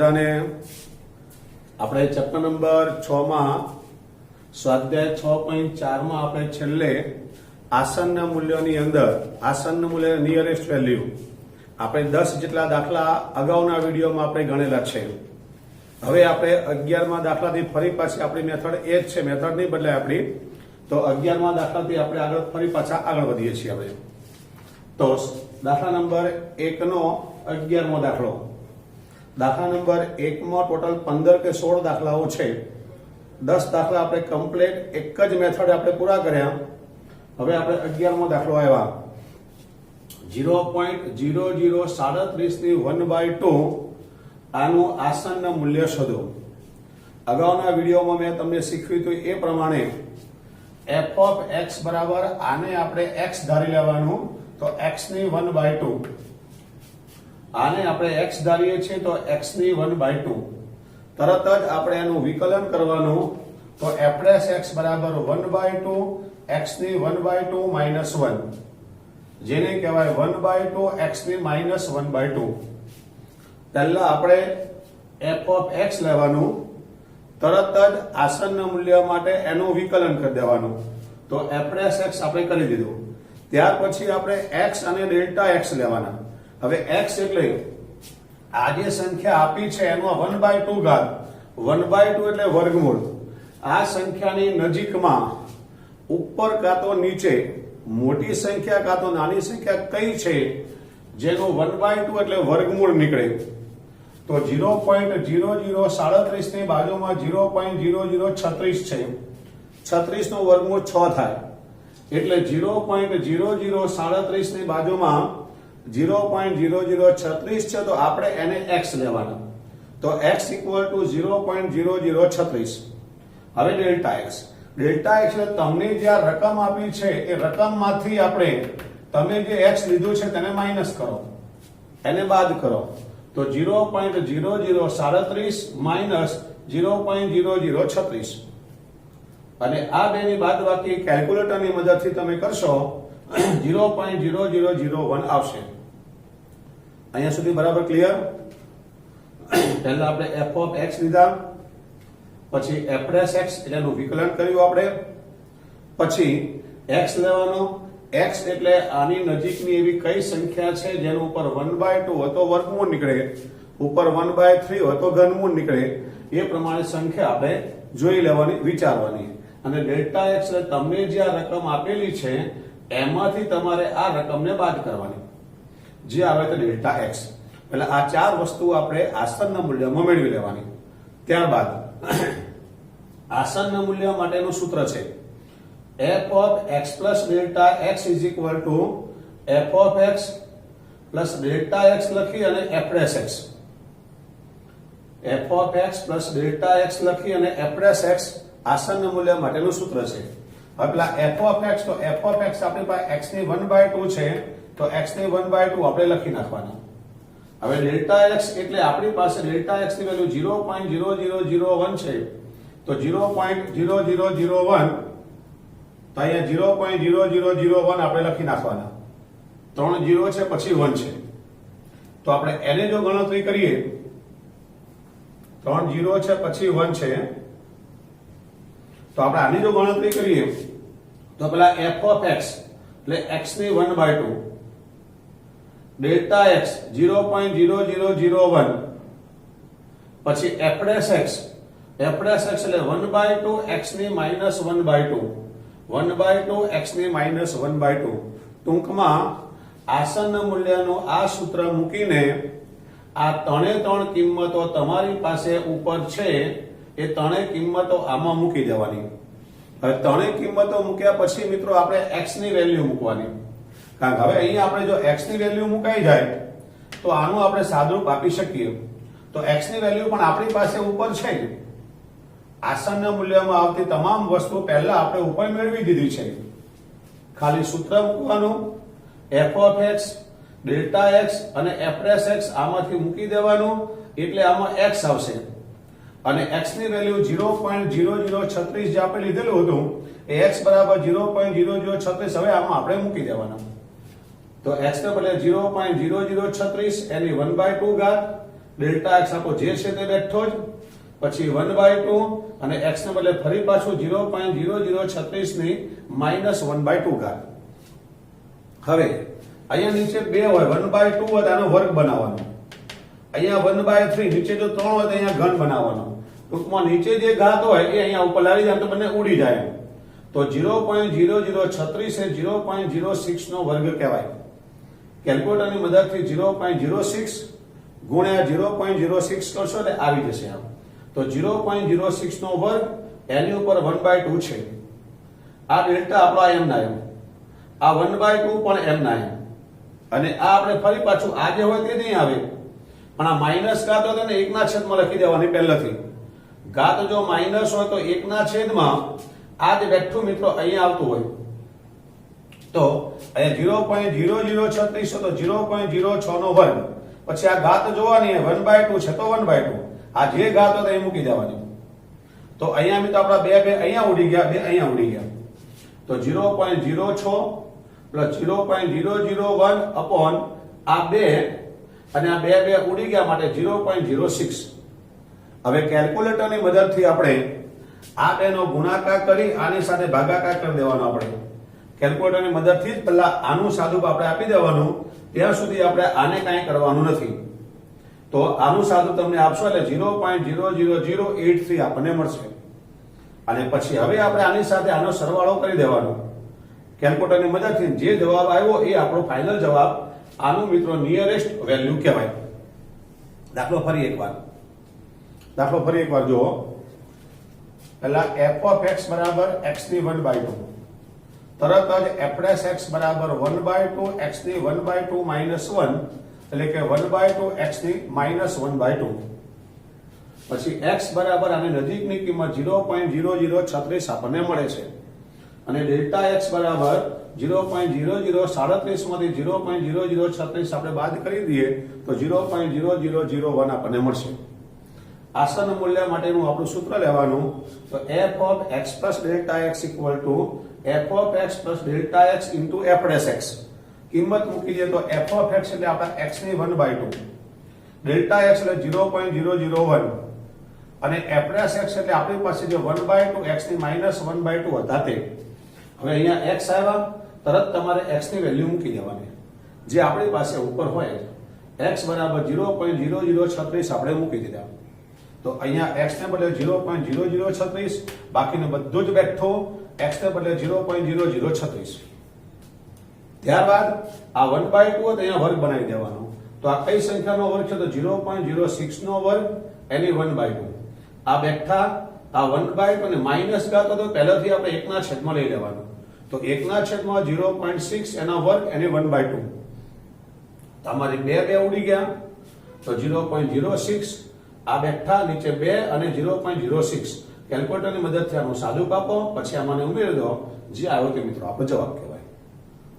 બધાને આપણે chapter number 6 માં સ્વાધ્યાય 6.4 માં આપણે છેલ્લે આસન્ન મૂલ્યોની અંદર આસન્ન મૂલ્ય નિયરેસ્ટ વેલ્યુ આપણે 10 જેટલા દાખલા અગાઉના વિડીયોમાં આપણે ગણેલા છે। હવે આપણે 11મા દાખલાથી ફરી પાછી આપણી મેથડ એ જ છે, મેથડ નહીં બદલાય આપણી। તો 11મા દાખલાથી આપણે આગળ ફરી પાછા આગળ વધીએ છીએ આપણે। તો દાખલા નંબર 1 નો 11મો દાખલો। દાખલા નંબર 1 માં ટોટલ 15 કે 16 દાખલાઓ છે। 10 દાખલા આપણે કમ્પ્લીટ એક જ મેથડ આપણે પૂરા કર્યા। હવે આપણે 11મો દાખલો આવ્યા 0.0037 ની 1/2 આનું આસન્ન મૂલ્ય શોધો। અગાઉના વિડીયોમાં મેં તમને શીખવ્યું હતું એ પ્રમાણે f of x બરાબર આને આપણે x ધારી લેવાનું, તો x ની 1/2 આને આપણે x ધારીએ છીએ તો x ની 1/2 તરત જ આપણે એનું વિકલન કરવાનું, તો f' બરાબર 1/2 x ની 1/2 માઈનસ 1 જેને કહેવાય 1/2 x ની માઈનસ 1/2। પહેલા આપણે f of x લેવાનું, તરત જ આસન્ન મૂલ્ય માટે એનું વિકલન કરી દેવાનું, તો f' આપણે કરી દીધું। ત્યાર પછી આપણે x અને ડેલ્ટા x લેવાના। હવે x એટલે આ જે સંખ્યા આપી છે એનો 1/2 ઘાત, 1/2 એટલે વર્ગમૂળ। આ સંખ્યાની નજીકમાં ઉપર કાં તો નીચે મોટી સંખ્યા કાં તો નાની સંખ્યા કઈ છે જેનો 1/2 એટલે વર્ગમૂળ નીકળે, તો 0.0037 ની બાજુમાં 0.0036 છે, 36 નો વર્ગમૂળ 6 થાય એટલે 0.0037 ની બાજુમાં 0.0036 છે, તો આપણે એને x લેવાના, તો x ઇક્વલ ટુ 0.0036। હવે ડેલ્ટા x એટલે તમને જે આ રકમ આપી છે એ રકમમાંથી આપણે તમે જે x લીધું છે તેને માઈનસ કરો, એને બાદ કરો, તો 0.0037 માઈનસ 0.0036 અને આ બેની બાદબાકી કેલ્ક્યુલેટરની મદદથી તમે કરશો 0.0001 આવશે। અહીંયા સુધી બરાબર ક્લિયર? પહેલા આપણે f of x લીધા, પછી f' એનું વિકલન કર્યું આપણે, પછી x લેવાનો, x એટલે આની નજીકની એવી કઈ સંખ્યા છે જેનું ઉપર 1/2 હોય તો વર્ગમૂળ નીકળે, ઉપર 1/3 હોય તો ઘનમૂળ નીકળે, એ પ્રમાણે સંખ્યા આપણે જોઈ લેવાની, વિચારવાની। અને ડેલ્ટા x એટલે તમને જે આ રકમ આપેલી છે એમાંથી તમારે આ રકમને બાદ કરવાની, જે આવે તો ડેલ્ટા x। એટલે આ ચાર વસ્તુ આપણે આસન્ન મૂલ્યમાં મેળવી લેવાની। ત્યારબાદ આસન્ન મૂલ્ય માટેનું સૂત્ર છે f of x plus delta x is equal to f of x plus delta x લખી અને f'(x) f of x plus delta x લખી અને f'(x) આસન્ન મૂલ્ય માટેનું સૂત્ર છે। હવે પેલા f of x, તો f of x આપણી પાસે x ની 1/2 છે, તો x ની 1/2 આપણે લખી નાખવાના। હવે ડેલ્ટા x એટલે આપણી પાસે ડેલ્ટા x ની વેલ્યુ 0.0001 છે, તો 0.0001 તો અહીંયા 0.0001 આપણે લખી નાખવાના, 3 0 છે પછી 1 છે, તો આપણે એને જો ગણતરી કરીએ 3 0 છે પછી 1 છે, તો આપણે આની જો ગણતરી કરીએ તો પેલા f of x એટલે x ની 1/2 ડેલ્ટા x 0.0001 પછી f'(x) એટલે 1/2 x ની માઈનસ 1/2 1/2 x ની માઈનસ 1/2। ટૂંકમાં આસન્ન મૂલ્યનું આ સૂત્ર મૂકીને આ ત્રણ કિંમતો તમારી પાસે ઉપર છે એ ત્રણેય કિંમતો આમાં મૂકી દેવાની। હવે ત્રણેય કિંમતો મૂક્યા પછી મિત્રો આપણે x ની વેલ્યુ મૂકવાની, કારણ કે હવે અહીંયા આપણે જો x ની વેલ્યુ મુકાઈ જાય તો આનું આપણે સાદુરૂપ આપી શકીએ, તો x ની વેલ્યુ પણ આપણી પાસે ઉપર છે। આસન્ન મૂલ્યમાં આવતી તમામ વસ્તુ પહેલા આપણે ઉપર મેળવી દીધી છે, ખાલી સૂત્ર મૂકવાનું, f of x, delta x અને f'(x) આમાંથી મૂકી દેવાનું એટલે આમાં x આવશે, અને x ની વેલ્યુ 0.0036 જે આપણે લીધેલું હતું એ x બરાબર 0.0036 હવે આમાં આપણે મૂકી દેવાના, તો x ને બદલે 0.0036 એની 1/2 ઘાત ડેલ્ટા એક્સ આપણો જે છે તે બેઠો જ, પછી 1/2 અને x ને બદલે ફરી પાછું 0.0036 ની -1/2 ઘાત. હવે અહીંયા નીચે 2 હોય, 1/2 હોય તો આનો વર્ગ બનાવવાનો, અહીંયા 1/3 નીચે જો 3 હોય તો અહીંયા ઘન બનાવવાનો. ટૂંકમાં નીચે જે ઘાત હોય એ અહીંયા ઉપર લાવી જાય તો બંને ઉડી જાય. તો 0.0036 એ 0.06 નો વર્ગ કહેવાય. કેલ્ક્યુલેટરની મદદથી 0.06 ગુણ્યા 0.06 કરશો એટલે આવી જશે આમ. તો 0.06 નો વર્ગ એની ઉપર 1/2 છે. આ ડેલ્ટા આપણો એમ ના એમ, આ 1/2 પણ એમ ના એમ, અને આ આપણે ફરી પાછું આ જે હોય તે નહીં આવે, પણ આ માઇનસ ઘાત હોય ને 1 ના છેદમાં લખી દેવાની પહેલેથી. ઘાત જો માઇનસ હોય તો 1 ના છેદમાં આ જે બેઠું મિત્રો અહીંયા આવતું હોય તો અહીંયા 0.0036 તો 0.06 નો વર્ગ, પછી આ ઘાત જોવાની 1/2 છે તો 1/2, આ જે ઘાત હોય એ મૂકી દેવાની. તો અહીંયા મિત્રો આપણા બે અહીંયા ઉડી ગયા, બે અહીંયા ઉડી ગયા. તો 0.06 પ્લસ 0.001 અપોન આ 2 અને આ બે ઉડી ગયા માટે 0.06. હવે કેલ્ક્યુલેટરની મદદથી આપણે આ બેનો ગુણાકાર કરી આની સાથે ભાગાકાર કરી દેવાનો. આપણે કેલ્ક્યુલેટરની મદદથી જ પહેલા આનું સાદું આપણે આપી દેવાનું, ત્યાં સુધી આપણે આને કાંઈ કરવાનું નથી. તો આનું સાદું તમને આપશો એટલે 0.00083 આપણને મળશે. અને પછી હવે આપણે આની સાથે આનો સરવાળો કરી દેવાનો કેલ્ક્યુલેટરની મદદથી. જે જવાબ આવ્યો એ આપણો ફાઇનલ જવાબ, આનું મિત્રો નિયરેસ્ટ વેલ્યુ કહેવાય. દાખલો ફરી એકવાર જુઓ. પહેલા f of x બરાબર x ની 1/2, તરત જ f' x બરાબર 1/2 x ની 1/2 minus 1, એટલે કે 1/2 x ની -1/2. પછી x બરાબર આની નજીકની કિંમત 0.0036 આપણને મળે છે, અને ડેલ્ટા x બરાબર 0.0037 માંથી 0.0036 આપણે બાદ કરી દઈએ તો 0.0001 આપણને મળશે. આસન મૂલ્ય માટેનું આપણું સૂત્ર લેવાનું. તો f of x plus delta x equal to f of x plus delta x into f' x. કિંમત મૂકી દઈએ તો f of x એટલે આપણા x ની 1/2, delta x એટલે 0.001 અને f' x એટલે આપણી પાસે જે 1/2 x ની -1/2 હતા તે. હવે અહીંયા x આવ્યા, તરત તમારે x ની વેલ્યુ મૂકી દેવાની જે આપણી પાસે ઉપર હોય. x બરાબર 0.0036 આપણે મૂકી દીધા. તો અહીંયા x ને બદલે 0.0036, બાકીનું બધું જ બેઠો x ને બદલે 0.0036. ત્યારબાદ આ 1/2 તો અહીંયા વર્ગ બનાવી દેવાનો. તો આ કઈ સંખ્યાનો વર્ગ છે? તો 0.06 નો વર્ગ એની 1/2. આ બેઠા આ 1/2 અને માઈનસ ઘાત તો પહેલાથી આપણે 1 ના છેદમાં લઈ લેવાનું. તો 1 ના છેદમાં 0.6 એના વર્ગ એની 1/2. તમારી બે ઉડી ગયા તો 0.06, આ બેઠા નીચે 2 અને 0.06. કેલ્ક્યુલેટરની મદદથી આનું સાદું કાપો, પછી આમાંને ઉમેરી દો, જે આવ્યો તે મિત્રો આપણો જવાબ કહેવાય.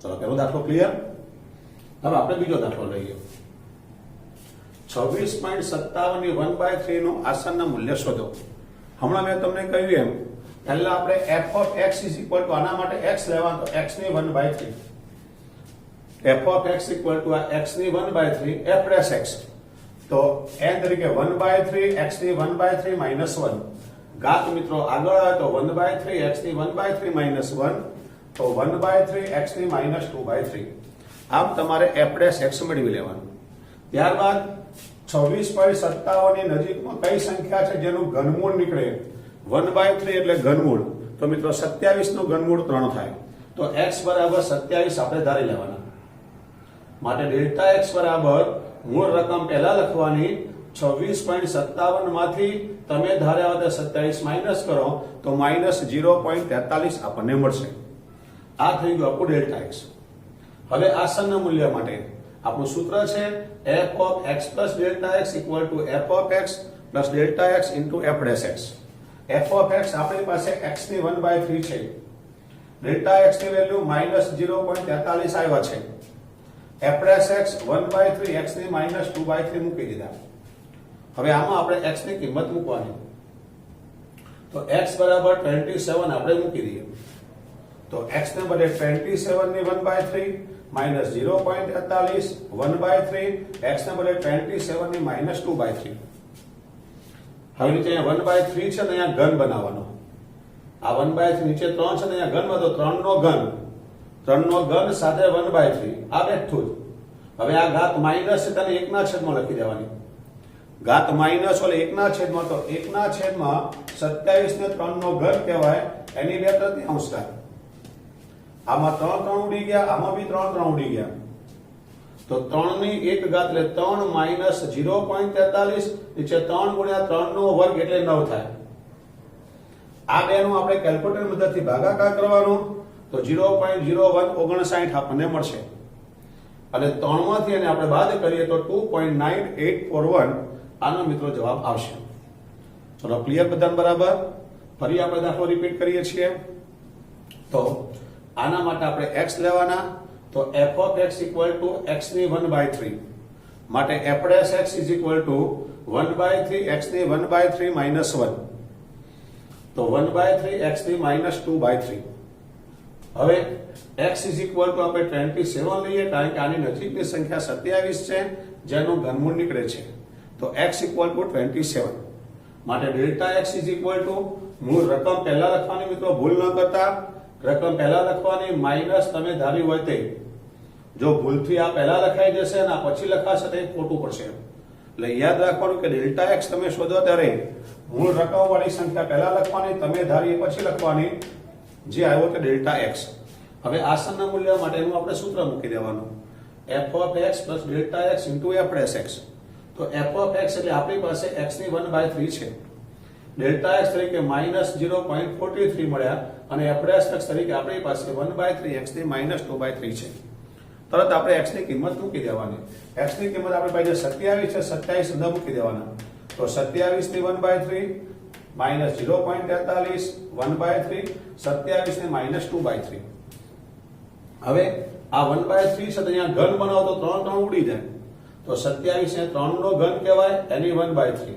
ચલો પહેલો દાખલો ક્લિયર. હવે આપણે બીજો દાખલો લઈએ. 26.57 ની 1/3 નું આસનના મૂલ્ય શોધો. હમણાં મેં તમને કહ્યું એમ, પહેલા આપણે f of x is equal to આના માટે x લેવાનું, તો x ની 1/3. f of x equal to આ x ની 1/3 f' x. તો n તરીકે 1/3 x ની 1/3 minus 1. ઘાત મિત્રો આગળ આવે તો 1/3 x ની 1/3 minus 1, તો 1/3 x ની -2/3. આમ તમારે f' x મેળવી લેવાનું. ત્યારબાદ 26.57 ની નજીકમાં કઈ સંખ્યા છે જેનું ઘનમૂળ નીકળે? 1/3 એટલે ઘનમૂળ. તો મિત્રો 27 નું ઘનમૂળ 3 થાય. તો x બરાબર 27 આપણે ધારી લેવાના. માટે ડેલ્ટા x બરાબર મૂળ રકમ પહેલા લખવાની, 26.57 માંથી તમે ધાર્યા હતા 27 માઈનસ કરો તો -0.43 આપણને મળશે. આ થઈ ગયું આપણું ડેલ્ટા x. હવે આસનના મૂલ્ય માટે આપણું સૂત્ર છે f of x plus delta x equal to f of x plus delta x into f' x. f of x આપણી પાસે x ની 1/3 છે, delta x ની વેલ્યુ -0.43 આવ્યા છે, f' x 1/3 x ની -2/3 મૂકી દીધા. હવે આમાં આપણે x ની કિંમત મૂકવાની. તો x બરાબર 27 આપણે મૂકી દઈએ. તો x ને બદલે 27 ની 1/3 માઇનસ 0.43 1/3 x ને બદલે 27 ની માઇનસ 2/3. હવે નીચે અહીંયા 1/3 છે તો અહીંયા ઘન બનાવવાનો. આ 1/3 નીચે 3 છે તો અહીંયા ઘનમાં તો 3 નો ઘન, 3 નો ઘન સાથે 1/3 આ બેઠું જ. હવે આ ઘાત માઇનસ છે તેને 1 ના છેદમાં લખી દેવાની. ઘાત માઇનસ એટલે 1 ના છેદમાં, તો 1 ના છેદમાં 27 ને 3 નો ઘન કહેવાય, એની 2/3 ઘાત. આમાં 3 ઉડી ગયા, આમાં બી 3 ઉડી ગયા. તો 3 ની 1 ઘાત એટલે 3 માઇનસ 0.43 નીચે 3 ગુણ્યા 3 નો વર્ગ એટલે 9 થાય. આ બેનું આપણે કેલ્ક્યુલેટર મદદથી ભાગાકાર કરવાનો તો 0.0159 આપણને મળશે. અને 3 માંથી એને આપણે બાદ કરીએ તો 2.9841 આનો મિત્રો જવાબ આવશે. ચલો ક્લિયર બધાને બરાબર? ફરી આપણે દાખલો રિપીટ કરીએ છીએ. તો આના માટે આપણે x લેવાના, તો f of x equal to x ની 1/3 માટે f dash x is equal to 1/3 x ની 1/3 minus 1, તો 1/3 x ની minus 2/3. હવે x is equal to આપણે 27 લઈએ કારણ કે આની નજીકની સંખ્યા 27 છે જેનું ઘનમૂળ નીકળે છે. તો x equal to 27 માટે delta x is equal to મૂળ રકમ પહેલા લખવાની, મિત્રો ભૂલ ન કરતા. રકમ પહેલા લખવાની માઇનસ તમે ધારી હોય તે. જો ભૂલથી આ પહેલા લખાઈ જશે અને આ પછી લખાશે તો એ ખોટું પડશે. એટલે યાદ રાખવાનું કે ડેલ્ટા x તમે શોધો ત્યારે મૂળ રકમ વાળી સંખ્યા પહેલા લખવાની, તમે ધારી પછી લખવાની, જે આવ્યો તે ડેલ્ટા x. હવે આસનના મૂલ્ય માટેનું આપણે સૂત્ર મૂકી દેવાનું, f of x plus delta x into f dash x. તો f of x એટલે આપણી પાસે x ની 1/3 છે, ડેલ્ટા x તરીકે માઇનસ 0.43 મળ્યા અને f dash x તરીકે આપણી પાસે 1/3 x ની માઇનસ 2/3 છે. તરત આપણે x ની કિંમત મૂકી દેવાની. x ની કિંમત આપણી પાસે 27 છે, 27 અંદર મૂકી દેવાના. તો 27 ની 1/3 માઇનસ 0.43 1/3 27 ને માઇનસ 2/3. હવે આ 1/3 છે તો અહીંયા ઘન બનાવો તો 3 ઉડી જાય, તો 27 ને 3 નો ઘન કહેવાય, એની 1/3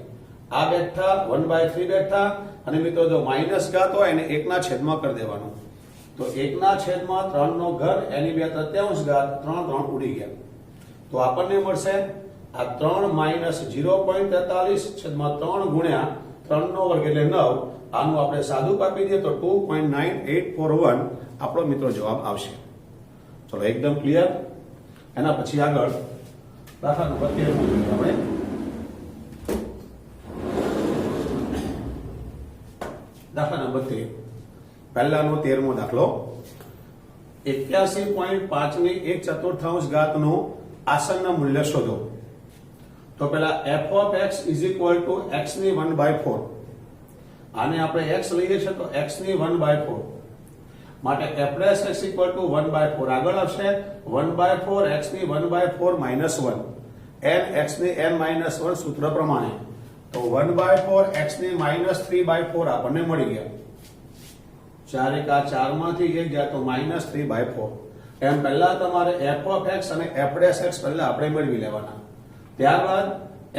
આ બેઠા 1/3 બેઠા. અને મિત્રો જો માઇનસ ઘાત હોય એને 1 ના છેદમાં કરી દેવાનું, તો 1 ના છેદમાં 3 નો ઘન એની 2/3 ઘાત, 3 ઉડી ગયા. તો આપણને મળશે આ 3 માઇનસ 0.43 છેદમાં 3 ગુણ્યા 3 નો વર્ગ એટલે 9. આનું આપણે સાદું કાપી દઈએ તો 2.9841 આપણો મિત્રો જવાબ આવશે. ચલો એકદમ ક્લિયર. એના પછી આગળ દાખલા નંબર 13 આપણે દાખલા નંબર 13 પહેલાનો 13મો દાખલો. 81.5 ની 1/4 ઘાતનું આસનનું મૂલ્ય શોધો. તો પહેલા f of x is equal to x ની 1/4. આને આપણે x લઈએ છે તો x ની 1/4 માટે f dash x equal to 1/4 આગળ આવશે 1/4 x ની 1/4 minus 1 n x ની n minus 1 સૂત્ર પ્રમાણે. તો 1/4 x ની minus 3/4 આપણને મળી ગયા. 4 એકા 4 માંથી 1 જાય તો minus 3/4. એમ પહેલા તમારે f of x અને f dash x પહેલા આપણે મેળવી લેવાના. ત્યારબાદ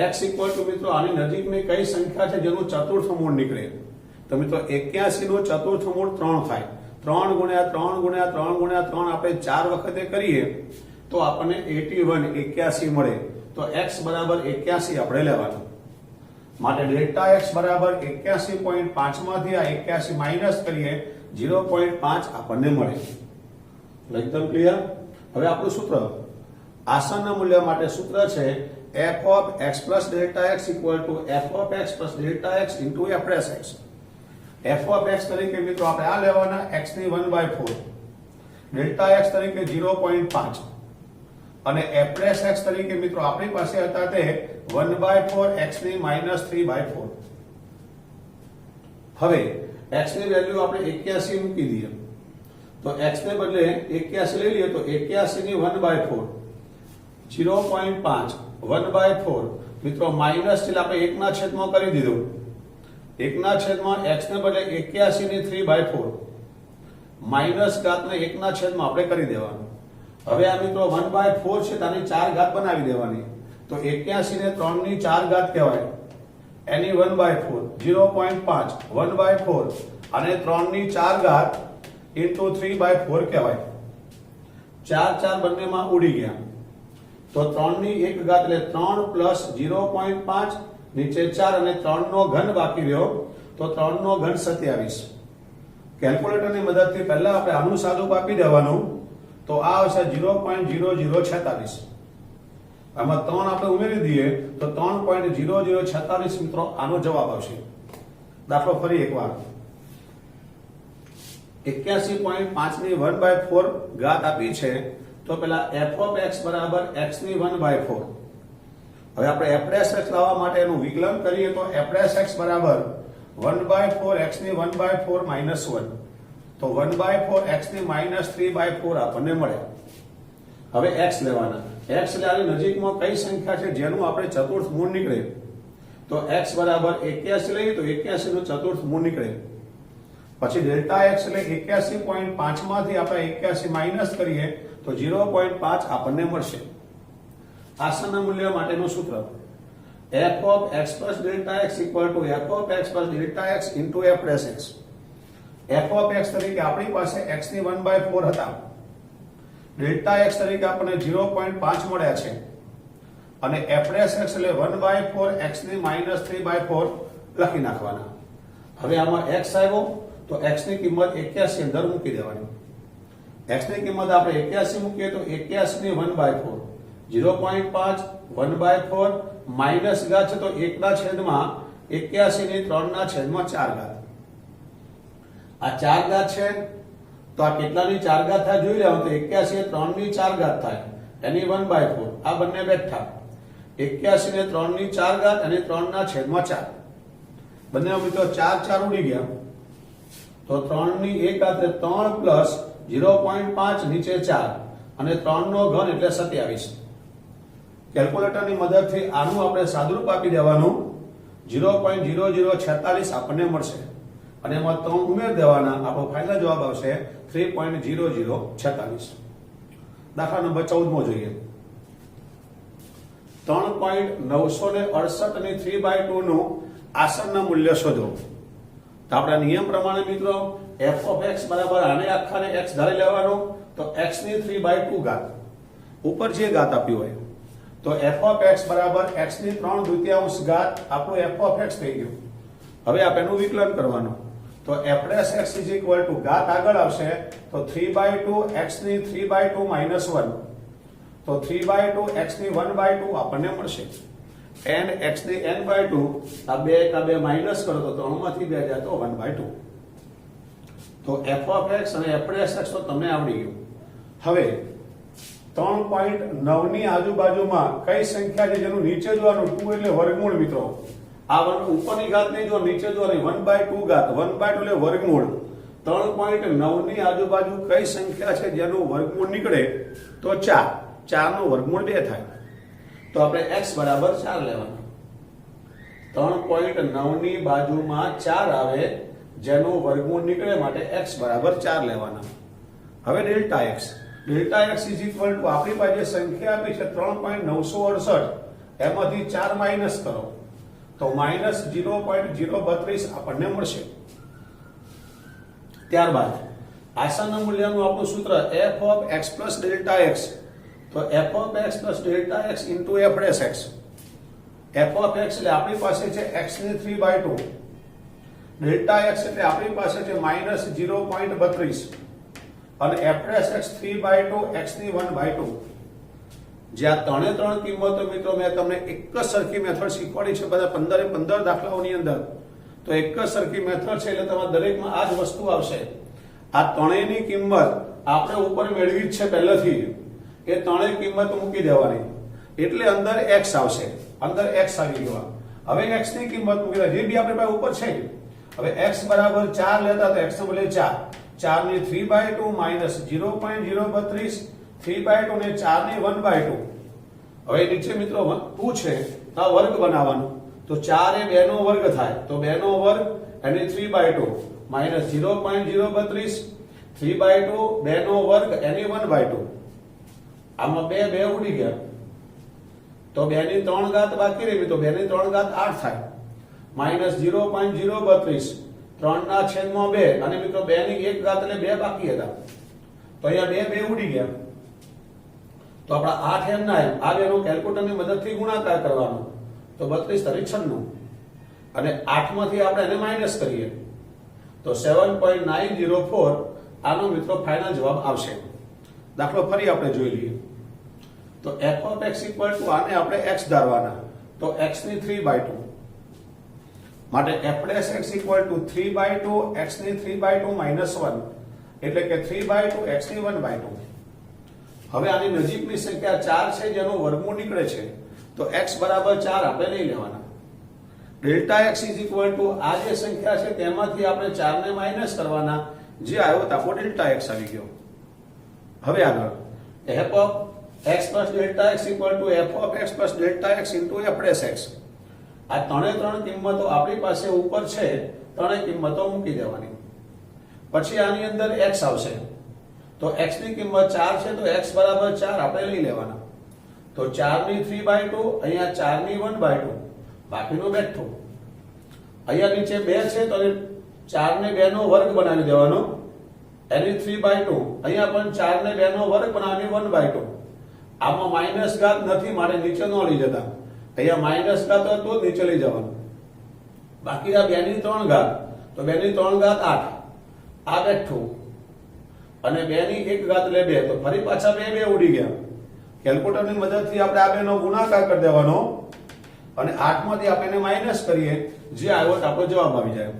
x equal to મિત્રો આની નજીકની કઈ સંખ્યા છે જેનું ચતુર્થ મૂળ નીકળે. તો મિત્રો 81 નું ચતુર્થ મૂળ 3 થાય. 3 ગુણ્યા 3 ગુણ્યા 3 ગુણ્યા 3 આપણે 4 વખતે કરીએ તો આપણને 81 મળે. તો x બરાબર 81 આપણે લેવાનું. માટે ડેલ્ટા x બરાબર 81.5 માંથી આ 81 માઈનસ કરીએ 0.5 આપણને મળે. એકદમ ક્લિયર. હવે આપણું સૂત્ર આસનના મૂલ્ય માટે સૂત્ર છે f of x plus delta x equal to f of x plus delta x into f dash x. f of x તરીકે મિત્રો આપણે આ લેવાના x ની 1/4, delta x તરીકે 0.5 અને f dash x તરીકે મિત્રો આપણી પાસે હતા તે 1/4 x ની -3/4. હવે x ની વેલ્યુ આપણે 81 મૂકી દઈએ તો x ને બદલે 81 લઈ લઈએ તો 81 ની 1/4 0.5 1/4 મિત્રો માઈનસ એટલે આપણે 1 ના છેદમાં કરી દીધું. 1 ના છેદમાં x ને બદલે 81 ની 3/4 માઈનસ ઘાતને 1 ના છેદમાં આપણે કરી દેવાનું. હવે આ મિત્રો 1/4 છે તાની 4 ઘાત બનાવી દેવાની. તો 81 ને 3 ની 4 ઘાત કહેવાય, એની 1/4 0.5 1/4 અને 3 ની 4 ઘાત into 3/4 કહેવાય. ચાર ચાર બંનેમાં ઉડી ગયા, તો 3 ની 1 ઘાત એટલે 3 પ્લસ 0.5 નીચે 4 અને 3 નો ઘન બાકી રહ્યો, તો 3 નો ઘન 27. કેલ્ક્યુલેટરની મદદથી પહેલા આપણે આનું સાદું આપી દેવાનું, તો આ આવશે 0.0046. આમાં 3 આપણે ઉમેરી દઈએ તો 3.0046 મિત્રો આનો જવાબ આવશે. દાખલો ફરી એકવાર, 81.5 ની 1/4 ઘાત આપી છે, તો પેલા f of x બરાબર x ની 1/4. હવે આપણે f dash x લાવવા માટે એનું વિકલન કરીએ તો f dash x બરાબર 1/4 x ની 1/4 minus 1, તો 1/4 x ની -3/4 આપણને મળે. હવે x લેવાના, x એટલે આની નજીકમાં કઈ સંખ્યા છે જેનું આપણે ચતુર્થ મૂળ નીકળે, તો x બરાબર 81 લઈએ તો 81 નું ચતુર્થ મૂળ નીકળે. પછી ડેલ્ટા x એટલે 81.5 માંથી આપણે 81 માઈનસ કરીએ તો 0.5 આપણને મળશે. આસનના મૂલ્ય માટેનું સૂત્ર f of x plus delta x equal to f of x plus delta x into f dash x. f of x તરીકે આપણી પાસે x ની 1/4 હતા, ડેલ્ટા x તરીકે આપણને 0.5 મળ્યા છે, અને f dash x એટલે 1/4 x ની -3/4 લખી નાખવાના. હવે આમાં x આવ્યો તો x ની કિંમત 81 અંદર મૂકી દેવાની. x ની કિંમત આપણે 81 મૂકીએ તો 81 ની 1/4, 0.5 1/4 માઈનસ ઘાત છે તો 1 ના છેદમાં 81 ની 3 ના છેદમાં 4 ઘાત. આ 4 ઘાત છે તો આ કેટલાની 4 ઘાત થાય જોઈ લેવાનું, તો 81 એ 3 ની 4 ઘાત થાય, એની 1/4. આ બંને બેઠા 81 ને 3 ની 4 ઘાત અને 3 ના છેદમાં 4, બંને મિત્રો 4 4 ઉડી ગયા, તો 3 ની 1 ઘાત એટલે 3 પ્લસ 0.5 નીચે 4 અને 3 નો ઘન એટલે 27. કેલ્ક્યુલેટરની મદદથી આનું આપણે સાદુરૂપ આપી દેવાનું, 0.0046 આપણને મળશે, અને એમાં 3 ઉમેર દેવાના, આપણો ફાઇનલ જવાબ આવશે 3.0046. દાખલા નંબર 14 માં જોઈએ, 3.968 ની 3/2 નું આસનના મૂલ્ય શોધો. તો આપણા નિયમ પ્રમાણે મિત્રો f of x બરાબર આને આખાને x ધારી લેવાનો, તો x ની 3/2 ઘાત ઉપર જે ઘાત આપ્યું હોય, તો f of x બરાબર x ની 3/2 ઘાત આપણું f of x થઈ ગયું. હવે આપણે એનું વિકલન કરવાનું, તો f dash x is equal to ઘાત આગળ આવશે તો 3/2 x ની 3/2 minus 1, તો 3/2 x ની 1/2 આપણને મળશે, n x ની n/2, આ બે કા બે માઈનસ કરો તો 3 માંથી 2 જાય તો 1/2. તો f of x અને f dash x તો તમને આવડી ગયું. હવે 3.9 ની આજુબાજુમાં કઈ સંખ્યા છે જેનું નીચે જોવાનું, 2 એટલે વર્ગમૂળ મિત્રો. આ ઉપરની ઘાત નહીં જો, નીચે જોવાની 1/2 ઘાત, 1/2 એટલે વર્ગમૂળ. 3.9 ની આજુબાજુ કઈ સંખ્યા છે જેનું વર્ગમૂળ નીકળે, તો 4, 4 નું વર્ગમૂળ 2 થાય, તો આપણે x બરાબર 4 લેવાનું. 3.9 ની બાજુમાં 4 આવે જેનું વર્ગમૂળ નીકળે માટે x બરાબર 4 લેવાના. હવે delta x, delta x is equal to આપણી પાસે સંખ્યા આપી છે 3.968, એમાંથી 4 માઈનસ કરો તો -0.032 આપણને મળશે. ત્યારબાદ આસનના મૂલ્યનું આપણું સૂત્ર f of x plus delta x, તો f of x plus delta x into f dash x. f of x એટલે આપણી પાસે છે x ની 3/2, ડેલ્ટા x એટલે આપણી પાસે છે -0.32, અને f dash x 3/2 x ની 1/2. જે આ ત્રણે ત્રણ કિંમતો મિત્રો મેં તમને એક જ સરખી મેથડ શીખવાડી છે બધા 15 દાખલાઓની અંદર, તો એક જ સરખી મેથડ છે એટલે તમારા દરેકમાં આ જ વસ્તુ આવશે. આ ત્રણેયની કિંમત આપણે ઉપર મેળવી જ છે પહેલેથી, એ ત્રણેય કિંમત મૂકી દેવાની એટલે અંદર x આવશે, અંદર x આવી ગયો. હવે x ની કિંમત મૂકી દે, જે બી આપણે પાસે ઉપર છે. હવે x બરાબર 4 લેતા તો x નો બદલે 4, 4 ની 3/2 minus 0.032, 3/2 ને 4 ની 1/2. હવે નીચે મિત્રો 2 છે તો આ વર્ગ બનાવવાનો, તો 4 એ 2 નો વર્ગ થાય, તો 2 નો વર્ગ અને 3/2 minus 0.032, 3/2 2 નો વર્ગ એની 1/2. આમાં 2 ઉડી ગયા, તો 2 ની 3 ઘાત બાકી રહી, તો 2 ની 3 ઘાત 8 થાય, minus 0.032, 3 ના છેદમાં 2, અને મિત્રો 2 ની 1 ઘાત એટલે 2 બાકી હતા, તો અહીંયા 2 ઉડી ગયા, તો આપણા 8 એમ ના એમ આ બેનો કેલ્ક્યુલેટરની મદદથી ગુણાકાર કરવાનો, તો 32 તારી 96 અને 8 માંથી આપણે એને માઈનસ કરીએ તો 7.904 આનો મિત્રો ફાઇનલ જવાબ આવશે. દાખલો ફરી આપણે જોઈ લઈએ. તો f of x equal to આને આપણે x ધારવાના, તો x ની 3/2 માટે f dash x equal to 3/2 x ની 3/2 minus 1 એટલે કે 3/2 x ની 1/2. હવે આની નજીકની સંખ્યા 4 છે જેનું વર્ગમૂળ નીકળે છે, તો x બરાબર 4 આપણે લઈ લેવાના. Delta x is equal to આ જે સંખ્યા છે તેમાંથી આપણે 4 ને માઈનસ કરવાના, જે આવ્યો તો આપણો ડેલ્ટા x આવી ગયો. હવે આગળ f of x plus delta x equal to f of x plus delta x into f dash x. આ ત્રણ કિંમતો આપણી પાસે ઉપર છે, ત્રણેય કિંમતો મૂકી દેવાની. પછી આની અંદર x આવશે, તો x ની કિંમત 4 છે તો x બરાબર 4 આપણે લઈ લેવાના. તો 4 ની 3/2 અહીંયા 4 ની 1/2 બાકીનું બેઠું. અહીંયા નીચે 2 છે તો 4 ને 2 નો વર્ગ બનાવી દેવાનો, એની 3/2 અહીંયા પણ 4 ને 2 નો વર્ગ બનાવી 1/2. આમાં માઈનસ ઘાત નથી માટે નીચે ન લઈ જતા, અહીંયા માઈનસ ઘાત હોય તો નીચે લઈ જવાનું. બાકી આ 2 ની 3 ઘાત, તો 2 ની 3 ઘાત 8 આ બેઠું અને 2 ની 1 ઘાત એટલે 2, તો ફરી પાછા 2 ઉડી ગયા. કેલ્ક્યુલેટરની મદદથી આપણે આ બેનો ગુણાકાર કરી દેવાનો અને 8 માંથી આપણે એને માઈનસ કરીએ, જે આવ્યો તો આપણો જવાબ આવી જાય.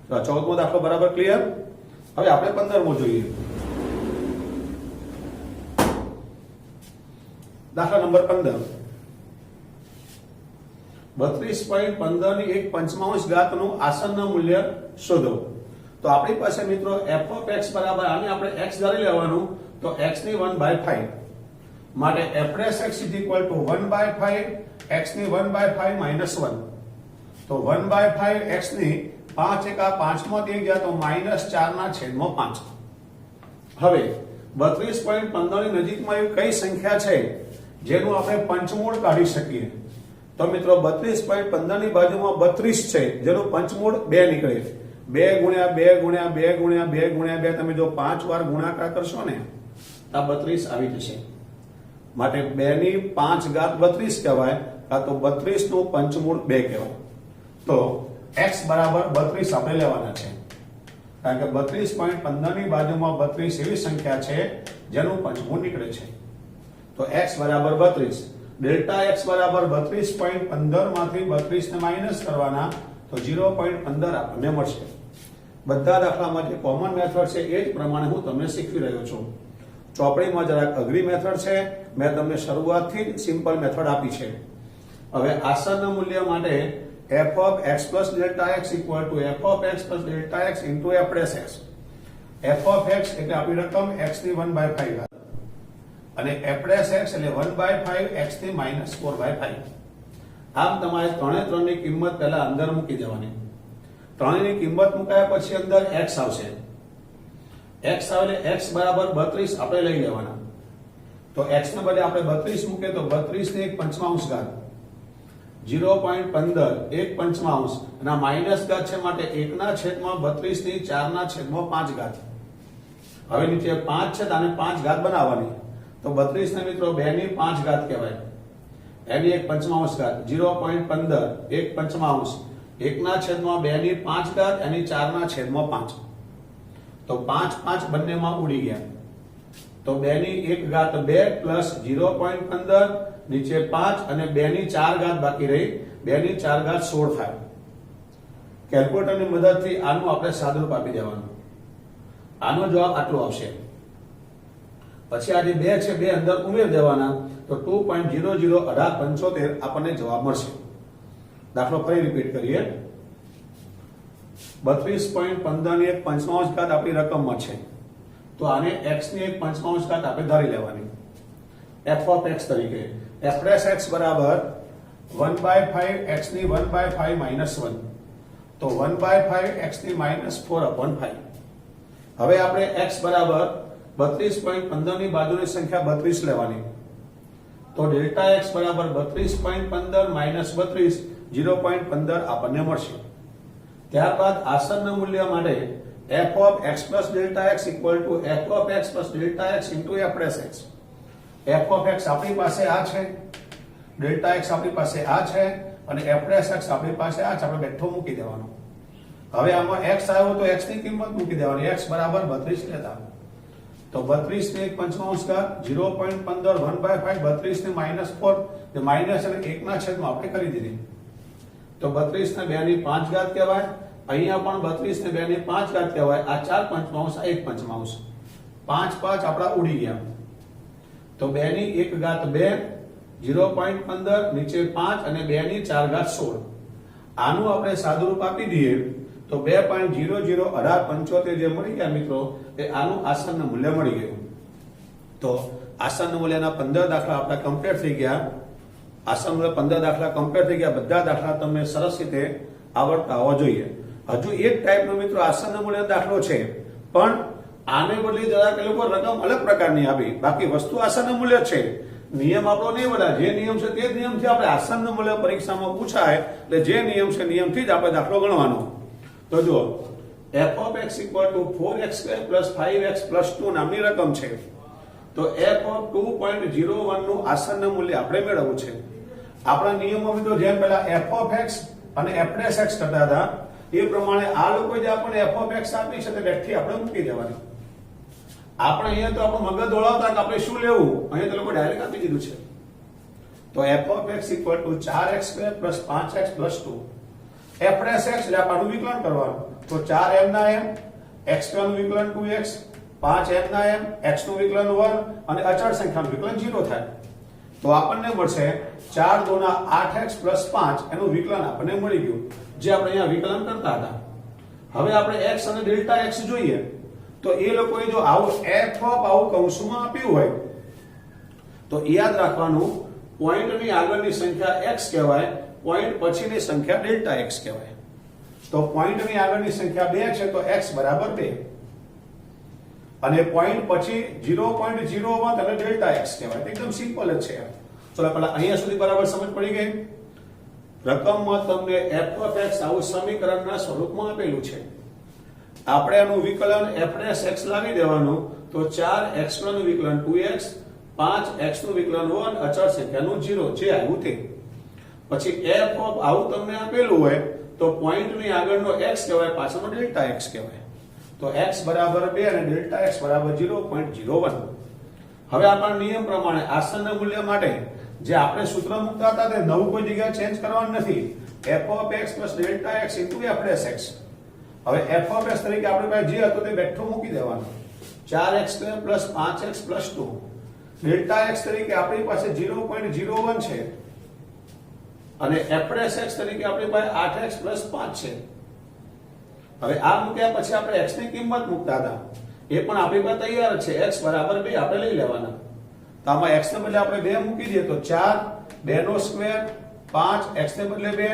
તો 14મો દાખલો બરાબર ક્લિયર. હવે આપણે 15મો જોઈએ. દાખલા નંબર 15. 32.15 ની 1/5 ઘાતનું આસન્ન મૂલ્ય શોધો. તો આપણી પાસે મિત્રો f of x બરાબર આને આપણે x ધારી લેવાનું, તો x ની 1/5 માટે f dash x is equal to 1/5 x ની 1/5 minus 1. તો 1/5 x ની 5 એકા 5 માંથી 1 ગયા તો -4/5. હવે 32.15 ની નજીકમાં એવી કઈ સંખ્યા છે જેનું આપણે પંચમૂળ કાઢી શકીએ? તો મિત્રો 32.15 ની બાજુમાં 32 છે જેનું પંચમૂળ 2 નીકળે. 2 ગુણ્યા 2 ગુણ્યા 2 ગુણ્યા 2 ગુણ્યા 2 તમે જો 5 વાર ગુણાકાર કરશો ને તો 32 આવી જશે. માટે 2 ની 5 ઘાત 32 કહેવાય, કાં તો 32 નું પંચમૂળ 2 કહેવાય. તો x બરાબર 32 આપણે લેવાના છે, કારણ કે 32.15 ની બાજુમાં 32 એવી સંખ્યા છે જેનું પંચમૂળ નીકળે છે. તો x બરાબર 32. ડેલ્ટા x બરાબર 32.15 માંથી 32 ને માઈનસ કરવાના, તો 0.15 આપણને મળશે. બધા દાખલામાં જે કોમન મેથડ છે એ જ પ્રમાણે હું તમને શીખવી રહ્યો છું. ચોપડીમાં જરાક અઘરી મેથડ છે, મેં તમને શરૂઆતથી જ સિમ્પલ મેથડ આપી છે. હવે આસન્ન મૂલ્ય માટે f of x plus delta x equal to f of x plus delta x into f dash x. f of x એટલે આપણી રકમ x ની 1/5 ઘાત અને f dash x એટલે 1/5 x ની -4/5. આમ તમારે ત્રણેની કિંમત પહેલા અંદર મૂકી દેવાની. ત્રણેયની કિંમત મુકાયા પછી અંદર x આવશે. x આવે x બરાબર 32 આપણે લઈ લેવાના. તો x ને બદલે આપણે 32 મૂકે તો 32 ની 1/5 ઘાત 0.15 1/5 અને માઈનસ ઘાત છે માટે 1/32 ની 4/5 ઘાત. હવે નીચે 5 છે તો આને 5 ઘાત બનાવવાની, તો 32 ને મિત્રો 2 ની 5 ઘાત કહેવાય. એની 1/5 ઘાત 0.15 1/5 1/2 ની 5 ઘાત એની 4/5. તો 5 5 બંનેમાં ઉડી ગયા, તો 2 ની 1 ઘાત 2 પ્લસ 0.15 નીચે 5 અને 2 ની 4 ઘાત બાકી રહી, 2 ની 4 ઘાત 16 થાય. કેલ્ક્યુલેટરની મદદથી આનું આપણે સાદુરૂપ આપી દેવાનું. આનો જવાબ આટલો આવશે. પછી આ જે 2 છે 2 અંદર ઉમેરી દેવાના, તો 2.001875 આપણને જવાબ મળશે. દાખલો ફરી રિપીટ કરીએ. 32.15 ની 1/5 ઘાત આપણી રકમમાં છે, તો આને x ની 1/5 ઘાત આપણે ધારી લેવાની f of x તરીકે. f dash x બરાબર 1/5 x ની 1/5 minus 1, તો 1/5 x ની -4/5. હવે આપણે x બરાબર 32.15 ની બાજુની સંખ્યા 32 લેવાની, તો ડેલ્ટા x બરાબર 32.15 - 32 0.15 આપણને મળશે. ત્યારબાદ આસન્ન મૂલ્ય માટે f of x plus delta x equal to f of x plus delta x into f dash x. F of x આપણી પાસે આ છે, ડેલ્ટા એક્સ આપણી પાસે આ છે અને એફ ડેશ એક્સ આપણી પાસે આ છે. આપણે બેઠો મૂકી દેવાનો. હવે આમાં એક્સ આવ્યો તો એક્સ ની કિંમત મૂકી દેવાની. એક્સ બરાબર 32 લેતા, તો 32 ને 1 પંચમાંશ ઘાત 0.15 1/5 32 ને -4 તે માઈનસ અને 1 ના છેદમાં આપણે કરી દીધી. તો 32 ને 2 ની 5 ઘાત કહેવાય. અહીંયા પણ 32 ને 2 ની 5 ઘાત કહેવાય. આ 4 પંચમાંશ આ 1 પંચમાંશ 5 5 આપડા ઉડી ગયા. તો 2 ની 1 ઘાત 2 0.15 નીચે 5 અને 2 ની 4 ઘાત 16. આનું આપણે સાદુરૂપ આપી દઈએ તો 2.001875 જે મળી ગયા મિત્રો એ આનું આસન્ન મૂલ્ય મળી ગયું. તો આસન્ન મૂલ્યના 15 દાખલા આપણા કમ્પ્લીટ થઈ ગયા. આસન્ન મૂલ્ય 15 દાખલા કમ્પ્લીટ થઈ ગયા. બધા દાખલા તમને સરસ રીતે આવડતા હોવા જોઈએ. હજુ એક ટાઈપનો મિત્રો આસન્ન મૂલ્યનો દાખલો છે, પણ આને બદલે જરાક એ લોકો રકમ અલગ પ્રકારની આપી. બાકી વસ્તુ આસન્ન મૂલ્ય છે, નિયમ આપણો નહીં બદલાય. જે નિયમ છે તે જ નિયમથી આપણે આસન્ન મૂલ્ય પરીક્ષામાં પૂછાય એટલે જે નિયમ છે નિયમથી જ આપણે દાખલો ગણવાનો. તો જો f of x equal to 4x² plus 5x plus 2 નામની રકમ છે. તો f of 2.01 નું આસન્ન મૂલ્ય આપણે મેળવવું છે. આપણા નિયમો મિત્રો જેમ પહેલા f of x અને f dash x કરતા હતા એ પ્રમાણે આ લોકો જે આપણને f of x આપી છે તે બેઠી આપણે મૂકી દેવાની. આપણે અહીંયા તો આપણું મગજ દોડાવતા કે આપણે શું લેવું, અહીંયા તો લોકો ડાયરેક્ટ આપી દીધું છે. તો f of x equal to 4x² plus 5x plus 2 f dash x એટલે આપણું વિકલન કરવાનું. તો 4m ના m, x² નું વિકલન 2x, 5m ના m, x નું વિકલન 1 અને અચળ સંખ્યાનું વિકલન 0 થાય. તો આપણને મળશે 4 દુના 8x plus 5 એનું વિકલન આપણને મળી ગયું જે આપણે અહીંયા વિકલન કરતા હતા. હવે આપણે x અને ડેલ્ટા x જોઈએ તો એ લોકોએ જો આવું f ઓફ આવું કૌંસમાં આપ્યું હોય તો યાદ રાખવાનું પોઈન્ટની આગળની સંખ્યા x કહેવાય, પોઈન્ટ પછીની સંખ્યા ડેલ્ટા x કહેવાય. તો પોઈન્ટની આગળની સંખ્યા 2 છે તો x બરાબર 2 અને પોઈન્ટ પછી 0.01 અને ડેલ્ટા x કહેવાય. એકદમ સિમ્પલ જ છે. ચલો પહેલા અહીંયા સુધી બરાબર સમજ પડી ગઈ. રકમમાં તમને f of x આવું સમીકરણના સ્વરૂપમાં આપેલું છે. આપણે આનું વિકલન f dash x લાવી દેવાનું. તો 4x નું વિકલન 2x, 5x નું વિકલન 1 અચળ સંખ્યાનું 0 જે આવ્યું તે. પછી f of આવું તમને આપેલું હોય તો પોઈન્ટની આગળનો x કહેવાય, પાછળનો ડેલ્ટા x કહેવાય. તો x બરાબર 2 અને ડેલ્ટા x બરાબર 0.01. હવે આપણા નિયમ પ્રમાણે આસન્ન મૂલ્ય માટે જે આપણે સૂત્ર મૂકતા હતા તે નવું કોઈ જગ્યાએ ચેન્જ કરવાનું નથી. f of x plus delta x into f dash x. હવે f of x તરીકે આપણી પાસે જે હતું તે બેઠું મૂકી દેવાનું. 4x² plus 5x plus 2. delta x તરીકે આપણી પાસે 0.01 છે અને f dash x તરીકે આપણી પાસે 8x plus 5 છે. હવે આ મૂક્યા પછી આપણે x ની કિંમત મૂકતા હતા એ પણ આપણી પાસે તૈયાર છે. x બરાબર 2 આપણે લઈ લેવાના. તો આમાં x ને બદલે આપણે 2 મૂકી દઈએ તો 4 2 નો સ્ક્વેર 5 x ને બદલે 2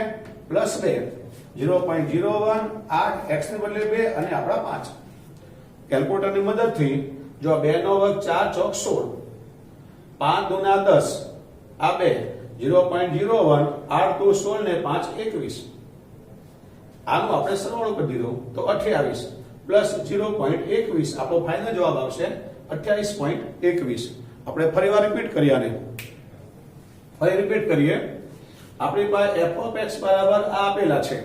પ્લસ 2 0.01 8 x ને બદલે 2 અને આપણા 5. કેલ્ક્યુલેટરની મદદથી જો 2 નો વર્ગ 4 ચોક 16 5 દુના 10 આ 2 0.01 8 2 16 ને 5 21. આનું આપણે સરવાળો કરી દીધો તો 28 પ્લસ 0.21 આપણો ફાઇનલ જવાબ આવશે 28.21. આપણે ફરીવાર રિપીટ કરીએ આને. ફરી રિપીટ કરીએ. આપણી પાસે f of x બરાબર આ આપેલા છે.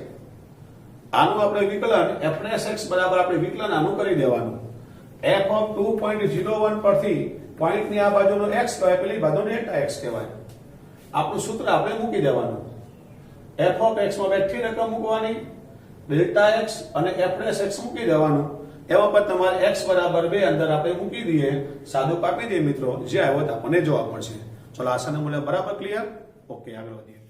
આનું આપણે વિકલન f dash x બરાબર આપણે વિકલન આનું કરી દેવાનું. f of 2.01 પરથી પોઈન્ટની આ બાજુનો x કહેવાય, પેલી બાજુનો ડેલ્ટા x કહેવાય. આપણું સૂત્ર આપણે મૂકી દેવાનું. f of x માં બેઠી રકમ મૂકવાની, ડેલ્ટા x અને f dash x મૂકી દેવાનું. એમાં પર તમારે x બરાબર 2 અંદર આપણે મૂકી દઈએ, સાદું કાપી દઈએ મિત્રો, જે આવ્યો આપણને જવાબ મળશે. ચલો આસન્ન મૂલ્ય બરાબર ક્લિયર. ઓકે આગળ વધીએ.